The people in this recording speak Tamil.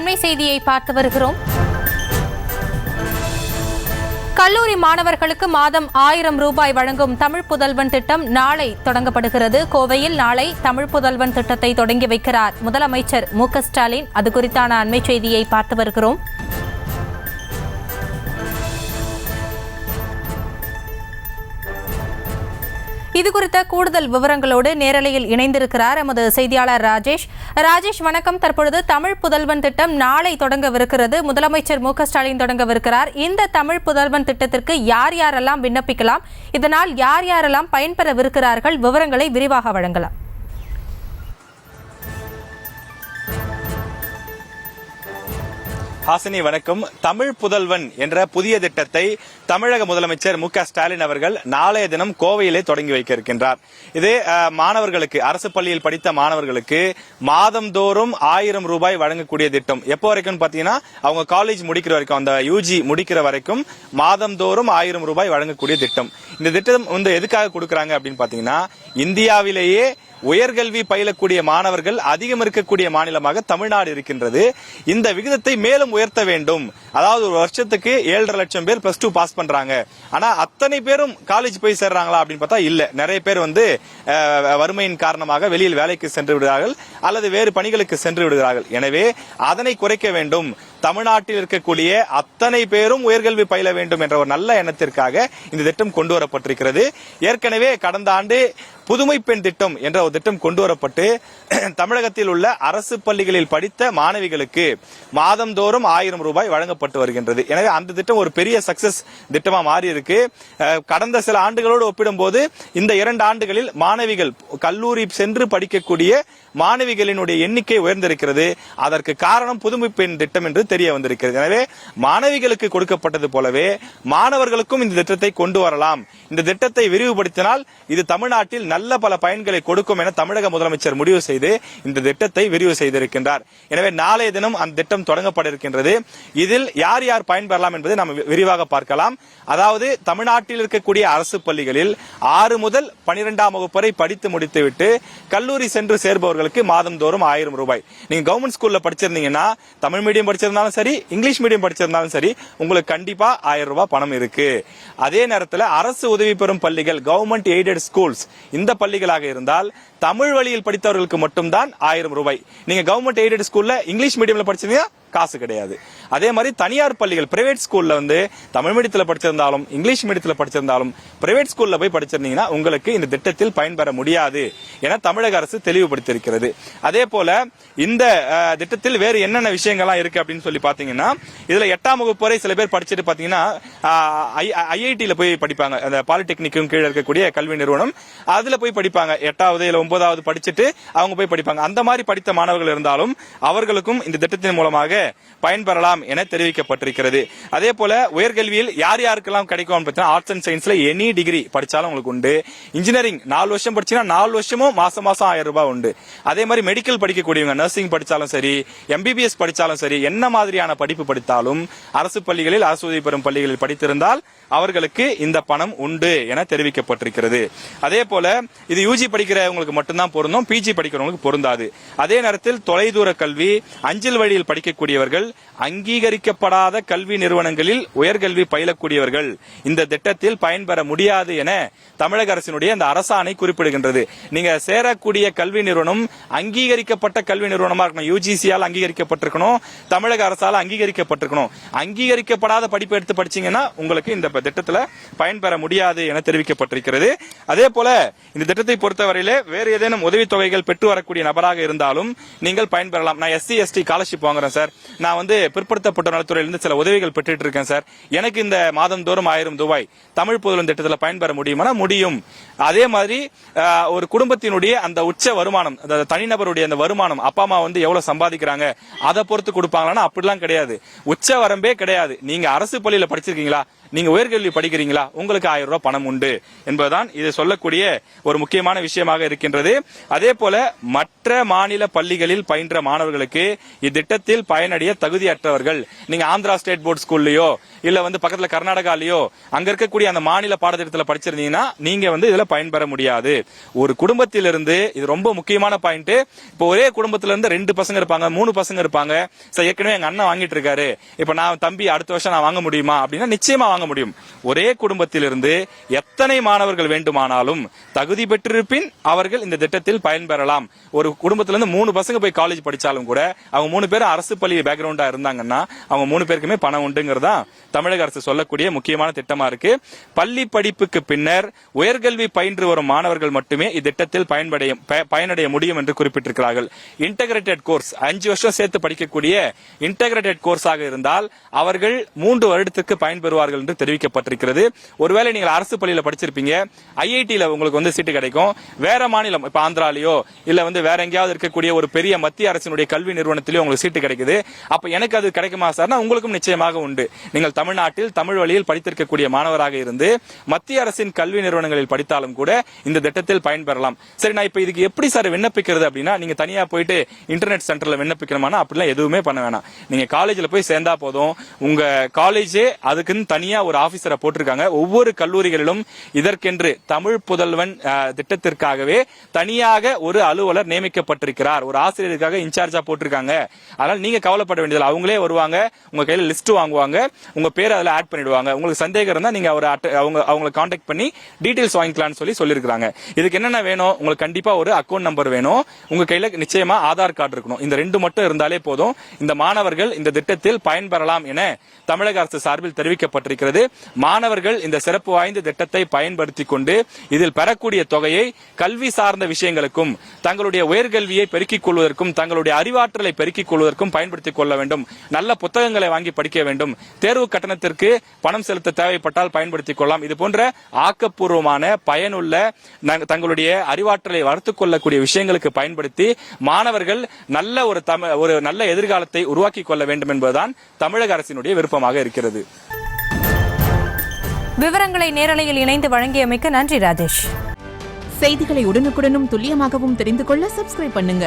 அண்மை செய்தியை பார்த்து வருகிறோம். கல்லூரி மாணவர்களுக்கு மாதம் 1000 ரூபாய் வழங்கும் தமிழ் புதல்வன் திட்டம் நாளை தொடங்கப்படுகிறது. கோவையில் நாளை தமிழ் புதல்வன் திட்டத்தை தொடங்கி வைக்கிறார் முதலமைச்சர் மு.க.ஸ்டாலின். அது குறித்தான அண்மை செய்தியை பார்த்து வருகிறோம். இதுகுறித்த கூடுதல் விவரங்களோடு நேரலையில் இணைந்திருக்கிறார் எமது செய்தியாளர் ராஜேஷ். வணக்கம். தற்பொழுது தமிழ் புதல்வன் திட்டம் நாளை தொடங்கவிருக்கிறது. முதலமைச்சர் மு.க.ஸ்டாலின் தொடங்கவிருக்கிறார். இந்த தமிழ் புதல்வன் திட்டத்திற்கு யார் யாரெல்லாம் விண்ணப்பிக்கலாம், இதனால் யார் யாரெல்லாம் பயன்பெறவிருக்கிறார்கள், விவரங்களை விரிவாக வழங்கலாம். ஹாசினி வணக்கம். தமிழ் புதல்வன் என்ற புதிய திட்டத்தை தமிழக முதலமைச்சர் மு.க.ஸ்டாலின் அவர்கள் நாளைய தினம் கோவையிலே தொடங்கி வைக்க இருக்கின்றார். இது மாணவர்களுக்கு, அரசு பள்ளியில் படித்த மாணவர்களுக்கு மாதந்தோறும் 1000 ரூபாய் வழங்கக்கூடிய திட்டம். எப்போ வரைக்கும் பாத்தீங்கன்னா அவங்க காலேஜ் முடிக்கிற வரைக்கும், அந்த யூஜி முடிக்கிற வரைக்கும் மாதந்தோறும் 1000 ரூபாய் வழங்கக்கூடிய திட்டம். இந்த திட்டம் எதுக்காக கொடுக்கறாங்க அப்படின்னு பாத்தீங்கன்னா, இந்தியாவிலேயே உயர்கல்வி பயிலக்கூடிய மாணவர்கள் அதிகம் இருக்கக்கூடிய மாநிலமாக தமிழ்நாடு இருக்கின்றது. இந்த விகிதத்தை மேலும் உயர்த்த வேண்டும். அதாவது ஒரு வருஷத்துக்கு 7.5 லட்சம் பேர் +2 பாஸ் பண்றாங்க. ஆனா அத்தனை பேரும் காலேஜ் போய் சேர்றாங்களா அப்படின்னு பார்த்தா இல்ல. நிறைய பேர் வறுமையின் காரணமாக வெளியில் வேலைக்கு சென்று விடுகிறார்கள் அல்லது வேறு பணிகளுக்கு சென்று விடுகிறார்கள். எனவே அதனை குறைக்க வேண்டும். தமிழ்நாட்டில் இருக்கக்கூடிய அத்தனை பேரும் உயர்கல்வி பயில வேண்டும் என்ற ஒரு நல்ல எண்ணத்திற்காக இந்த திட்டம் கொண்டு வரப்பட்டிருக்கிறது. ஏற்கனவே கடந்த ஆண்டு புதுமை பெண் திட்டம் என்ற ஒரு திட்டம் கொண்டு வரப்பட்டு தமிழகத்தில் உள்ள அரசு பள்ளிகளில் படித்த மாணவிகளுக்கு மாதந்தோறும் 1000 ரூபாய் வழங்கப்பட்டு வருகின்றது. எனவே அந்த திட்டம் ஒரு பெரிய சக்சஸ் திட்டமா மாறி இருக்கு. கடந்த சில ஆண்டுகளோடு ஒப்பிடும்போது இந்த 2 ஆண்டுகளில் மாணவிகள் கல்லூரி சென்று படிக்கக்கூடிய மாணவிகளினுடைய எண்ணிக்கை உயர்ந்திருக்கிறது. அதற்கு காரணம் புதுமை பெண் திட்டம் என்று தெரிய வந்திருக்கிறது. எனவே மாணவிகளுக்கு கொடுக்கப்பட்டது போலவே மாணவர்களுக்கும் இந்த திட்டத்தை கொண்டு வரலாம். இந்த திட்டத்தை விரிவுபடுத்தினால் இது தமிழ்நாட்டில் நல்ல பல பயன்களை கொடுக்கும் என தமிழக முதலமைச்சர் முடிவு செய்து இந்த திட்டத்தை விரிவு செய்திருக்கின்றார். எனவே நாளைய தினம் அந்த திட்டம் தொடங்கப்பட இருக்கின்றது. இதில் யார் யார் பயன்பெறலாம் என்பதை நாம் விரிவாக பார்க்கலாம். அதாவது தமிழ்நாட்டில் இருக்கக்கூடிய அரசு பள்ளிகளில் 6 முதல் 12ஆம் வகுப்பு வரை படித்து முடித்துவிட்டு கல்லூரி சென்று சேர்பவர்களுக்கு மாதந்தோறும் 1000 ரூபாய். நீங்க கவர்மெண்ட் ஸ்கூல்ல படிச்சிருந்தீங்கன்னா, தமிழ் மீடியம் படிச்சிருந்தாலும் சரி, இங்கிலீஷ் மீடியம் படிச்சிருந்தாலும் சரி, உங்களுக்கு கண்டிப்பா 1000 ரூபாய் பணம் இருக்கு. அதே நேரத்தில் அரசு உதவி பெறும் பள்ளிகள், கவர்மெண்ட் எய்டட் ஸ்கூல்ஸ், இந்த பள்ளிகளாக இருந்தால் தமிழ் வழியில் படித்தவர்களுக்கு மட்டும்தான் 1000 ரூபாய். நீங்க கவர்மெண்ட் எய்டட் ஸ்கூல்ல இங்கிலீஷ் மீடியம்ல படிச்சீங்கன்னா காசு கிடையாது. அதே மாதிரி தனியார் பள்ளிகள், பிரைவேட் ஸ்கூல்ல தமிழ் மீடியத்தில் படிச்சிருந்தாலும் இங்கிலீஷ் மீடியத்தில் படிச்சிருந்தாலும் பிரைவேட் ஸ்கூல்ல போய் படிச்சிருந்தீங்கன்னா உங்களுக்கு இந்த திட்டத்தில் பயன்பெற முடியாது என தமிழக அரசு தெளிவுபடுத்தியிருக்கிறது. அதே போல இந்த திட்டத்தில் வேறு என்னென்ன விஷயங்கள்லாம் இருக்கு அப்படின்னு சொல்லி பாத்தீங்கன்னா, இதுல 8ஆம் வகுப்பு வரை சில பேர் படிச்சுட்டு பாத்தீங்கன்னா ஐஐடியில போய் படிப்பாங்க. அந்த பாலிடெக்னிக்கும் கீழே இருக்கக்கூடிய கல்வி நிறுவனம், அதுல போய் படிப்பாங்க. 8வது இல்ல 9வது படிச்சுட்டு அவங்க போய் படிப்பாங்க. அந்த மாதிரி படித்த மாணவர்கள் இருந்தாலும் அவர்களுக்கும் இந்த திட்டத்தின் மூலமாக பயன்பெறலாம் என தெரிவிக்கப்பட்டிருக்கிறது. அதே போல உயர்கல்வியில் யார் யாருக்கெல்லாம் கிடைக்கும், ஆர்ட்ஸ் அண்ட் சயின்ஸ்ல எனி டிகிரி படிச்சாலும் உங்களுக்கு உண்டு. இன்ஜினியரிங் 4 வருஷம் படிச்சீங்கன்னா 4 வருஷமும் மாசம் 1000 ரூபாய் உண்டு. அதே மாதிரி மெடிக்கல் படிக்கக்கூடியவங்க, நர்சிங் படிச்சாலும் சரி, எம்பிபிஎஸ் படிச்சாலும் சரி, என்ன மாதிரியான படிப்பு படித்தாலும் அரசு பள்ளிகளில், அரசு உதவி பெறும் பள்ளிகளில் படித்திருந்தால் அவர்களுக்கு இந்த பணம் உண்டு என தெரிவிக்கப்பட்டிருக்கிறது. அதே போல இது யூஜி படிக்கிறவங்களுக்கு மட்டும்தான் பொருந்தும், பிஜி படிக்கிறவங்களுக்கு பொருந்தாது. அதே நேரத்தில் தொலைதூர கல்வி, அஞ்சல் வழியில் படிக்கக்கூடியவர்கள், அங்கீகரிக்கப்படாத கல்வி நிறுவனங்களில் உயர்கல்வி பயிலக்கூடியவர்கள் இந்த திட்டத்தில் பயன்பெற முடியாது என தமிழக அரசினுடைய அந்த அரசாணை குறிப்பிடுகின்றது. நீங்க சேரக்கூடிய கல்வி நிறுவனம் அங்கீகரிக்கப்பட்ட கல்வி நிறுவனமா இருக்கணும். யுஜிசியால் அங்கீகரிக்கப்பட்டிருக்கணும், தமிழக அரசால் அங்கீகரிக்கப்பட்டிருக்கணும். அங்கீகரிக்கப்படாத படிப்பு எடுத்து படிச்சீங்கன்னா உங்களுக்கு இந்த திட்டத்தில் பயன்பெற முடியாது என தெரிவிக்கப்பட்டிருக்கிறது. அதே போல இந்த திட்டத்தை பொறுத்தவரையிலே வேறு ஏதேனும் உதவித்தொகைகள் பெற்று வரக்கூடிய நபராக இருந்தாலும் நீங்கள் பயன்பெறலாம். நான் SC ST ஸ்காலர்ஷிப் வாங்குறேன் சார், நான் பிற்படுத்தப்பட்ட நலத்துறையிலிருந்து சில உதவிகள் பெற்றுட்டு இருக்கேன் சார், எனக்கு இந்த மாதம் தோறும் 1000 ரூபாய் தமிழ் புதல்வன் திட்டத்தில் பயன்பெற முடியுமா? முடியும். அதே மாதிரி ஒரு குடும்பத்தினுடைய அந்த உச்ச வருமானம், தனிநபருடைய அந்த வருமானம், அப்பா அம்மா எவ்வளவு சம்பாதிக்கிறாங்க அதை பொறுத்து கொடுப்பாங்களா? அப்படிலாம் கிடையாது. உச்ச வரம்பே கிடையாது. நீங்க அரசு பள்ளியில படிச்சிருக்கீங்களா, நீங்க உயர்கல்வி படிக்கிறீங்களா, உங்களுக்கு 1000 ரூபாய் பணம் உண்டு என்பதுதான் இது சொல்லக்கூடிய ஒரு முக்கியமான விஷயமாக இருக்கின்றது. அதே போல மற்ற மாநில பள்ளிகளில் பயின்ற மாணவர்களுக்கு இத்திட்டத்தில் பயனடைய தகுதியற்றவர்கள், நீங்க ஆந்திரா ஸ்டேட் போர்ட் ஸ்கூல்லயோ இல்ல பக்கத்துல கர்நாடகாலயோ அங்க இருக்கக்கூடிய அந்த மாநில பாடத்திட்டத்தில் படிச்சிருந்தீங்கன்னா நீங்க இதுல பயன்பெற முடியாது. ஒரு குடும்பத்திலிருந்து, இது ரொம்ப முக்கியமான பாயிண்ட், இப்போ ஒரே குடும்பத்திலிருந்து 2 பசங்க இருப்பாங்க, 3 பசங்க இருப்பாங்க. சார் ஏற்கனவே எங்க அண்ணன் வாங்கிட்டு இருக்காரு, இப்ப நான் தம்பி அடுத்த வருஷம் நான் வாங்க முடியுமா அப்படின்னா நிச்சயமா வாங்க முடியும். ஒரே குடும்பத்திலிருந்து எத்தனை மாணவர்கள் வேண்டுமானாலும் தகுதி பெற்றிருப்பின் அவர்கள் இந்த திட்டத்தில் பயன்பெறலாம். ஒரு குடும்பத்திலிருந்து 3 பசங்க போய் காலேஜ் படிச்சாலும் கூட அவங்க 3 பேரும் அரசு பள்ளி பேக்ரவுண்டா இருந்தாங்கன்னா அவங்க 3 பேருக்குமே பணம் உண்டுங்கிறதா தமிழக அரசு சொல்லக்கூடிய முக்கியமான திட்டமா இருக்கு. பள்ளி படிப்புக்கு பின்னர் உயர்கல்வி பயின்று வரும் மாணவர்கள் மட்டுமே இத்திட்டத்தில் பயனடைய முடியும் என்று குறிப்பிட்டிருக்கிறார்கள். இன்டகிரேட்டட் கோர்ஸ் 5 வருஷம் சேர்த்து படிக்கக்கூடிய இன்டகிரேட்டட் கோர்ஸாக இருந்தால் அவர்கள் 3 வருடத்துக்கு பயன்பெறுவார்கள் என்று தெரிவிக்கப்பட்டிருக்கிறது. ஒருவேளை நீங்கள் அரசு பள்ளியில படிச்சிருப்பீங்க, ஐஐடியில உங்களுக்கு சீட்டு கிடைக்கும். வேற மாநிலம், இப்ப ஆந்திராலயோ இல்ல வேற எங்கேயாவது இருக்கக்கூடிய ஒரு பெரிய மத்திய அரசினுடைய கல்வி நிறுவனத்திலயோ உங்களுக்கு சீட்டு கிடைக்குது. அப்ப எனக்கு அது கிடைக்குமா சார்னா உங்களுக்கும் நிச்சயமாக உண்டு. நீங்கள் தமிழ்நாட்டில் தமிழ் வழியில் படித்திருக்கக்கூடிய மாணவராக இருந்து மத்திய அரசின் கல்வி நிறுவனங்களில் படித்தாலும் கூட இந்த திட்டத்தில் பயன்பெறலாம். சரி, நான் இப்ப இதுக்கு எப்படி சார் விண்ணப்பிக்கிறது அப்படின்னா, நீங்க தனியா போயிட்டு இன்டர்நெட் சென்டர்ல விண்ணப்பிக்கணுமானா அப்படிலாம் எதுவுமே பண்ண வேணாம். நீங்க காலேஜ்ல போய் சேர்ந்தா போதும். உங்க காலேஜே அதுக்குன்னு தனியா ஒரு ஆபீசரை போட்டிருக்காங்க. ஒவ்வொரு கல்லூரிகளிலும் இதற்கென்று தமிழ் புதல்வன் திட்டத்திற்காகவே தனியாக ஒரு அலுவலர் நியமிக்கப்பட்டிருக்கிறார். ஒரு ஆசிரியருக்காக இன்சார்ஜா போட்டிருக்காங்க. அதனால நீங்க கவலைப்பட வேண்டியதில்லை. அவங்களே வருவாங்க, உங்க கையில லிஸ்ட் வாங்குவாங்க, உங்க பேரை அதுல ஆட் பண்ணிடுவாங்க. உங்களுக்கு சந்தேகம் இருந்தா நீங்க அவங்களை கான்டாக்ட் பண்ணி டீடைல்ஸ் வாங்கிக்கலாம்னு சொல்லியிருக்காங்க. இதுக்கு என்னென்ன வேணும், உங்களுக்கு கண்டிப்பா ஒரு அக்கௌண்ட் நம்பர் வேணும், உங்க கையில நிச்சயமா ஆதார் கார்டு இருக்கணும். இந்த 2 மட்டும் இருந்தாலே போதும். இந்த மாணவர்கள் இந்த திட்டத்தில் பயன்பெறலாம் என தமிழக அரசு சார்பில் தெரிவிக்கப்பட்டிருக்கிறது. மாணவர்கள் இந்த சிறப்பு வாய்ந்த திட்டத்தை பயன்படுத்திக் கொண்டு இதில் பெறக்கூடிய தொகையை கல்வி சார்ந்த விஷயங்களுக்கும் தங்களுடைய உயர்கல்வியை பெருக்கிக் கொள்வதற்கும் தங்களுடைய அறிவாற்றலை பெருக்கிக் கொள்வதற்கும் பயன்படுத்திக் கொள்ள வேண்டும். நல்ல புத்தகங்களை வாங்கி படிக்க வேண்டும். தேர்வு கட்டணத்திற்கு பணம் செலுத்த தேவைப்பட்டால் பயன்படுத்திக் கொள்ளலாம். இது போன்ற ஆக்கப்பூர்வமான பயனுள்ள தங்களுடைய அறிவாற்றலை வளர்த்துக் கொள்ளக்கூடிய விஷயங்களுக்கு பயன்படுத்தி மாணவர்கள் ஒரு நல்ல எதிர்காலத்தை உருவாக்கிக் கொள்ள வேண்டும் என்பதுதான் தமிழக அரசினுடைய விருப்பமாக இருக்கிறது. விவரங்களை நேரலையில் இணைந்து வழங்கியமைக்கு நன்றி ராஜேஷ். செய்திகளை உடனுக்குடனும் துல்லியமாகவும் தெரிந்து கொள்ள சப்ஸ்கிரைப் பண்ணுங்க.